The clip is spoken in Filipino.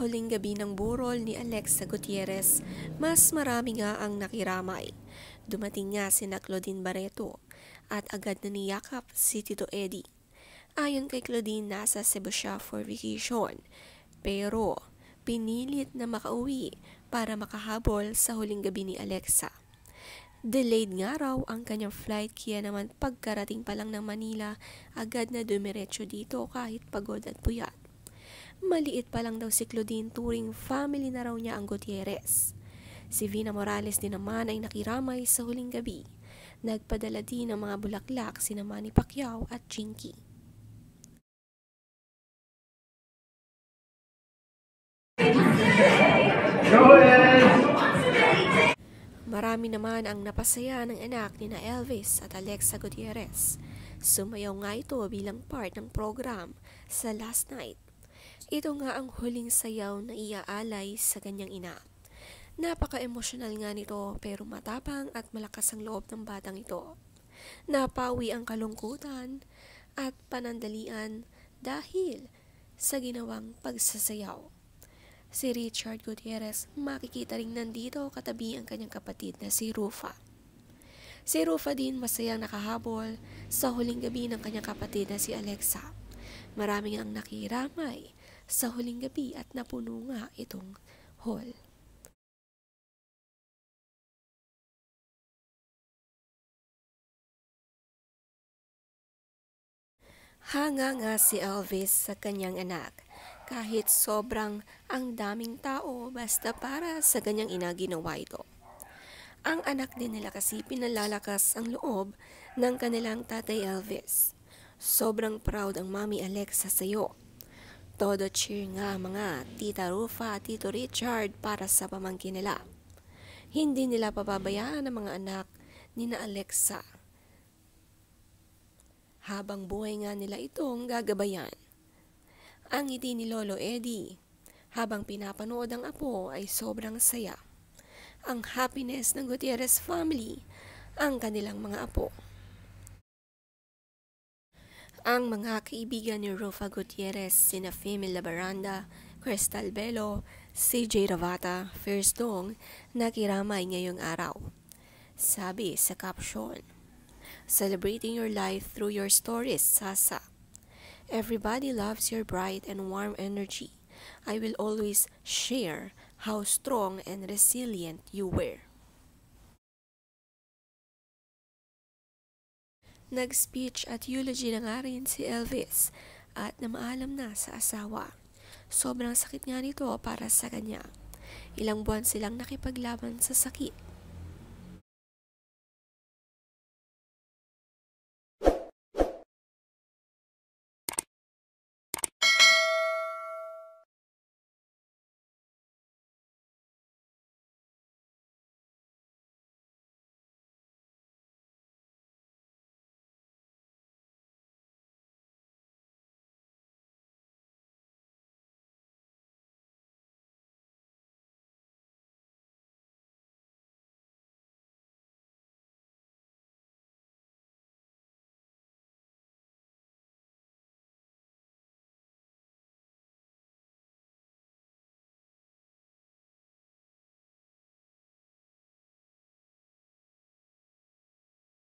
huling gabi ng burol ni Alexa Gutierrez, mas marami nga ang nakiramay. Dumating nga sina Claudine Barreto at agad na niyakap si Tito Eddie. Ayon kay Claudine, nasa Cebu siya for vacation, pero pinilit na makauwi para makahabol sa huling gabi ni Alexa. Delayed nga raw ang kanyang flight, kaya naman pagkarating pa lang ng Manila, agad na dumiretso dito kahit pagod at puyat. Maliit pa lang daw si Claudine, turing family na raw niya ang Gutierrez. Si Vina Morales din naman ay nakiramay sa huling gabi. Nagpadala din ng mga bulaklak sina Manny Pacquiao at Chinky. Marami naman ang napasaya ng anak ni na Elvis at Alexa Gutierrez. Sumayaw nga ito bilang part ng program sa last night. Ito nga ang huling sayaw na iaalay sa kanyang ina. Napaka-emosyonal nga nito, pero matapang at malakas ang loob ng batang ito. Napawi ang kalungkutan at panandalian dahil sa ginawang pagsasayaw. Si Richard Gutierrez, makikita ring nandito katabi ang kanyang kapatid na si Rufa. Si Rufa din masayang nakahabol sa huling gabi ng kanyang kapatid na si Alexa. Maraming ang nakiramay sa huling gabi at napuno nga itong hall. Hanga nga si Elvis sa kanyang anak, kahit sobrang ang daming tao, basta para sa kanyang ina ginawa ito. Ang anak din nila kasi pinalalakas ang loob ng kanilang tatay Elvis. Sobrang proud ang Mami Alexa sa'yo. Todo cheer nga mga Tita Rufa at Tito Richard para sa pamangkin nila. Hindi nila pababayaan ang mga anak ni na Alexa. Habang buhay nga nila itong gagabayan. Ang ngiti ni Lolo Eddie habang pinapanood ang apo ay sobrang saya. Ang happiness ng Gutierrez family, ang kanilang mga apo. Ang mga kaibigan ni Rufa Gutierrez, sina Femi Labaranda, Crystal Bello, CJ Ravata, First Dong, nakiramay ngayong araw. Sabi sa caption, "Celebrating your life through your stories, Sasa. Everybody loves your bright and warm energy. I will always share how strong and resilient you were." Nag-speech at eulogy na nga rin si Elvis at namaalam na sa asawa. Sobrang sakit nga nito para sa kanya. Ilang buwan silang nakipaglaban sa sakit.